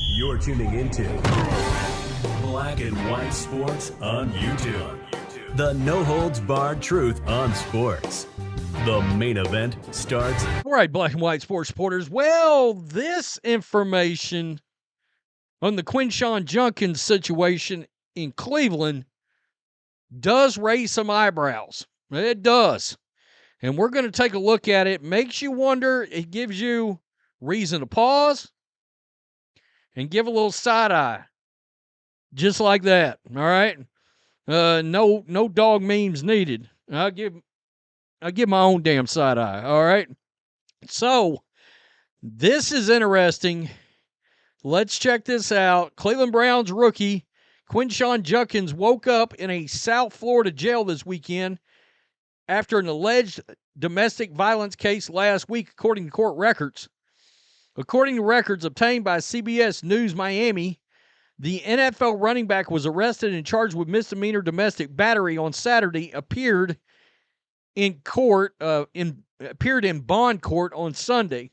You're tuning into Black and White Sports on YouTube. The no-holds-barred truth on sports. The main event starts. All right, Black and White Sports supporters. Well, this information on the Quinshon Judkins situation in Cleveland does raise some eyebrows. It does. And we're going to take a look at it. Makes you wonder. It gives you reason to pause and give a little side eye. Just like that. All right. No dog memes needed. I'll give my own damn side eye. All right. So this is interesting. Let's check this out. Cleveland Browns rookie Quinshon Judkins woke up in a South Florida jail this weekend after an alleged domestic violence case last week, according to court records. According to records obtained by CBS News Miami, the NFL running back was arrested and charged with misdemeanor domestic battery on Saturday, appeared in bond court on Sunday.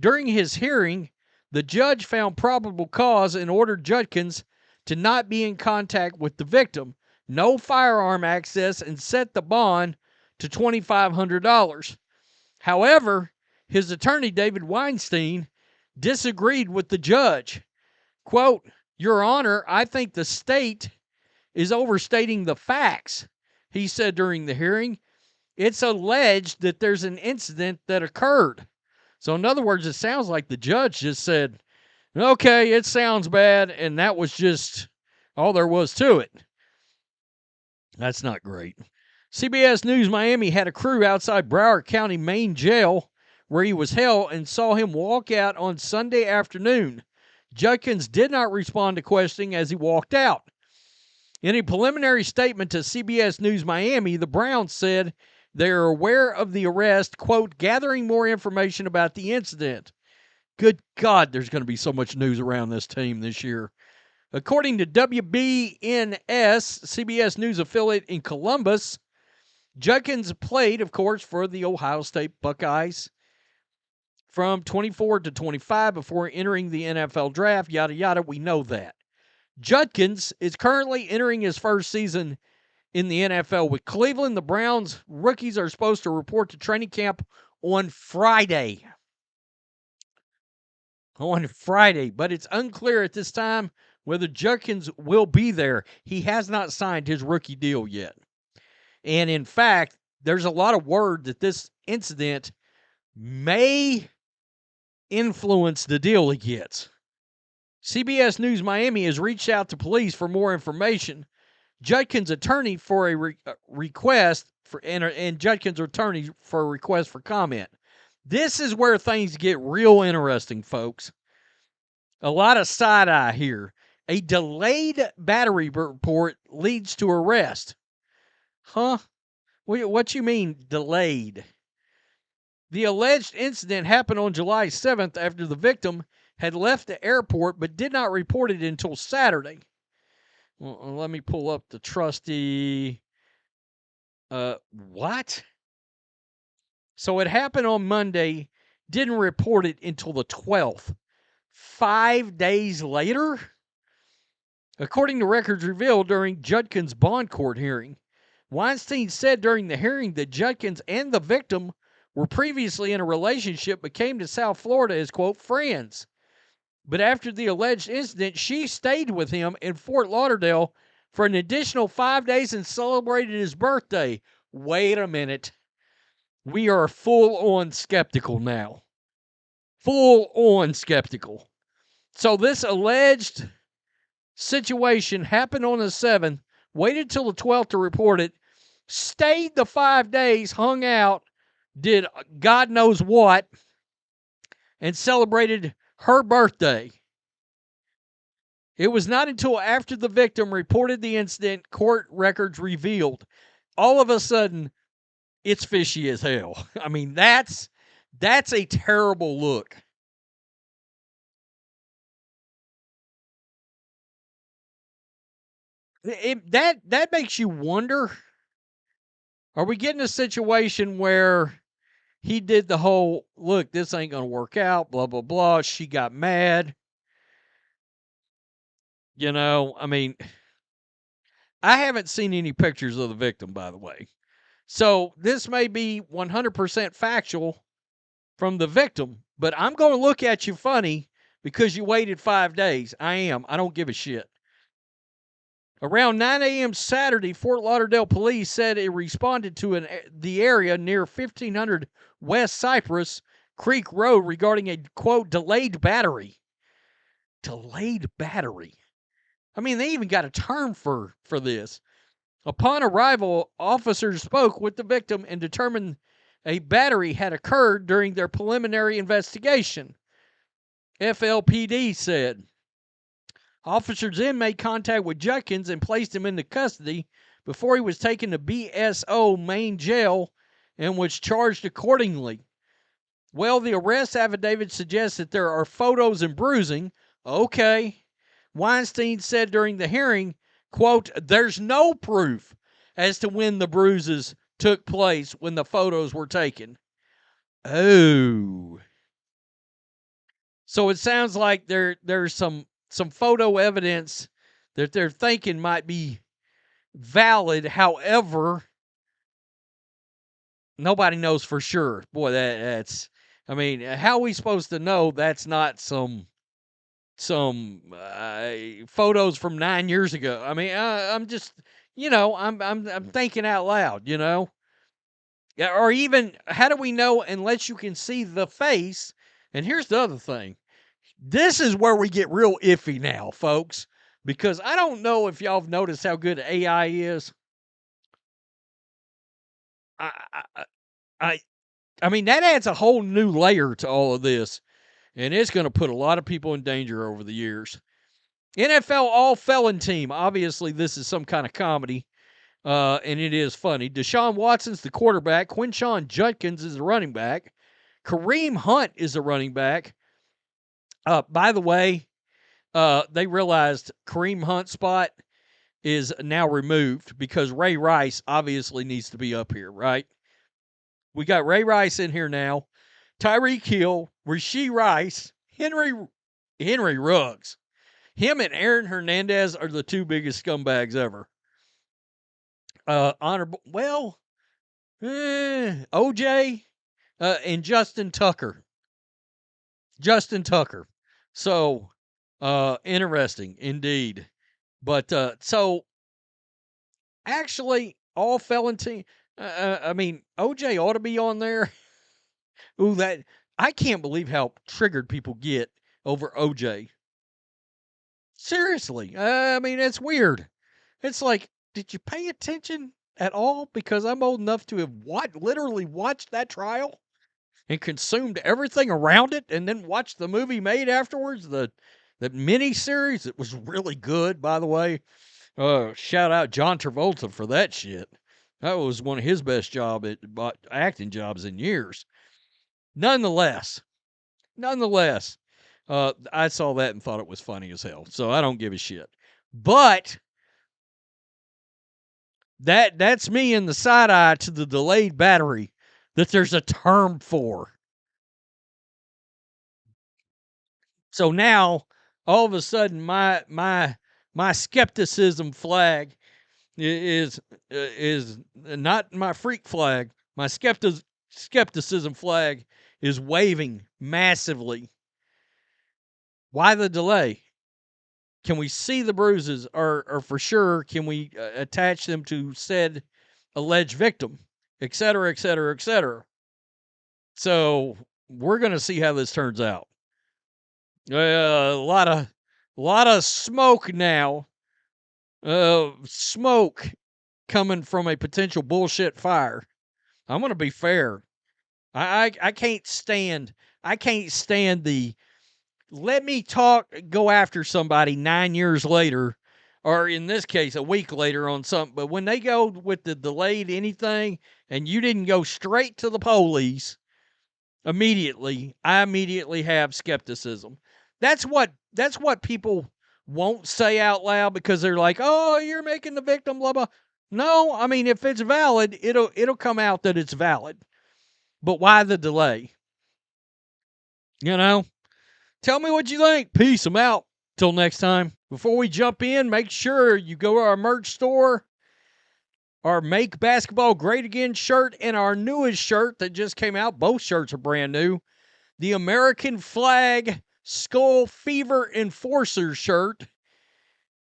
During his hearing, the judge found probable cause and ordered Judkins to not be in contact with the victim, no firearm access, and set the bond to $2,500. However, his attorney, David Weinstein, disagreed with the judge. Quote, "Your Honor, I think the state is overstating the facts," he said during the hearing. "It's alleged that there's an incident that occurred." So in other words, it sounds like the judge just said, okay, it sounds bad, and that was just all there was to it. That's not great. CBS News Miami had a crew outside Broward County main jail where he was held and saw him walk out on Sunday afternoon. Judkins did not respond to questioning as he walked out. In a preliminary statement to CBS News Miami, the Browns said they are aware of the arrest, quote, gathering more information about the incident. Good God, there's going to be so much news around this team this year. According to WBNS, CBS News affiliate in Columbus, Judkins played, of course, for the Ohio State Buckeyes from 24 to 25 before entering the NFL draft, yada, yada. We know that. Judkins is currently entering his first season in the NFL with Cleveland. The Browns rookies are supposed to report to training camp on Friday. But it's unclear at this time whether Judkins will be there. He has not signed his rookie deal yet. And in fact, there's a lot of word that this incident may influence the deal he gets. CBS News Miami has reached out to police for more information. Judkins' attorney for a request for and Judkins' attorney for a request for comment. This is where things get real interesting, folks. A lot of side eye here. A delayed battery report leads to arrest. Huh? What you mean delayed? The alleged incident happened on July 7th after the victim had left the airport but did not report it until Saturday. Well, let me pull up the trusty. What? So it happened on Monday, didn't report it until the 12th. 5 days later? According to records revealed during Judkins' bond court hearing, Weinstein said during the hearing that Judkins and the victim were previously in a relationship but came to South Florida as, quote, friends. But after the alleged incident, she stayed with him in Fort Lauderdale for an additional 5 days and celebrated his birthday. Wait a minute. We are full-on skeptical now. Full-on skeptical. So this alleged situation happened on the 7th, waited till the 12th to report it, stayed the 5 days, hung out, did God knows what, and celebrated her birthday. It was not until after the victim reported the incident, court records revealed. All of a sudden, it's fishy as hell. I mean, that's a terrible look. That makes you wonder, are we getting a situation where he did the whole, look, this ain't going to work out, blah, blah, blah. She got mad. You know, I mean, I haven't seen any pictures of the victim, by the way. So this may be 100% factual from the victim, but I'm going to look at you funny because you waited 5 days. I am. I don't give a shit. Around 9 a.m. Saturday, Fort Lauderdale police said it responded to the area near 1500 West Cypress Creek Road regarding a, quote, delayed battery. Delayed battery. I mean, they even got a term for this. Upon arrival, officers spoke with the victim and determined a battery had occurred during their preliminary investigation. FLPD said. Officers then made contact with Judkins and placed him into custody before he was taken to BSO main jail and was charged accordingly. Well, the arrest affidavit suggests that there are photos and bruising. Okay. Weinstein said during the hearing, quote, there's no proof as to when the bruises took place when the photos were taken. Oh. So it sounds like there's some photo evidence that they're thinking might be valid. However, nobody knows for sure. Boy, that's, I mean, how are we supposed to know that's not some photos from 9 years ago? I mean, I'm just, I'm thinking out loud, Yeah, or even, how do we know unless you can see the face? And here's the other thing. This is where we get real iffy now, folks, because I don't know if y'all have noticed how good AI is. I, I, I, I mean, that adds a whole new layer to all of this, and it's going to put a lot of people in danger over the years. NFL all-felon team. Obviously, this is some kind of comedy, and it is funny. Deshaun Watson's the quarterback. Quinshon Judkins is the running back. Kareem Hunt is the running back. By the way, they realized Kareem Hunt's spot is now removed because Ray Rice obviously needs to be up here, right? We got Ray Rice in here now. Tyreek Hill, Rashee Rice, Henry Ruggs. Him and Aaron Hernandez are the two biggest scumbags ever. OJ and Justin Tucker. So, interesting indeed. But so actually, all felon team. I mean, OJ ought to be on there. Ooh, that I can't believe how triggered people get over OJ. Seriously, I mean, it's weird. It's like, did you pay attention at all? Because I'm old enough to have literally watched that trial and consumed everything around it, and then watched the movie made afterwards. The mini series. It was really good, by the way. Shout out John Travolta for that shit. That was one of his best acting jobs in years. Nonetheless, I saw that and thought it was funny as hell. So I don't give a shit. But that's me in the side eye to the delayed battery that there's a term for. So now all of a sudden my skepticism flag is not my freak flag. My skepticism flag is waving massively. Why the delay? Can we see the bruises, or for sure can we attach them to said alleged victim, et cetera, et cetera, et cetera? So we're going to see how this turns out. A lot of smoke now. Smoke coming from a potential bullshit fire. I'm going to be fair. I can't stand the let me go after somebody 9 years later, or in this case, a week later on something. But when they go with the delayed anything and you didn't go straight to the police immediately, I immediately have skepticism. That's what people won't say out loud because they're like, oh, you're making the victim, blah, blah. No, I mean, if it's valid, it'll come out that it's valid. but why the delay? You know? Tell me what you think. Peace. I'm out. Till next time. Before we jump in, make sure you go to our merch store, our Make Basketball Great Again shirt, and our newest shirt that just came out. Both shirts are brand new. The American Flag Skull Fever Enforcer shirt.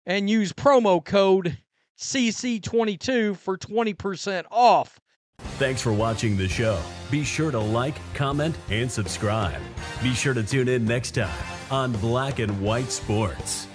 And use promo code CC22 for 20% off. Thanks for watching the show. Be sure to like, comment, and subscribe. Be sure to tune in next time on Black and White Sports.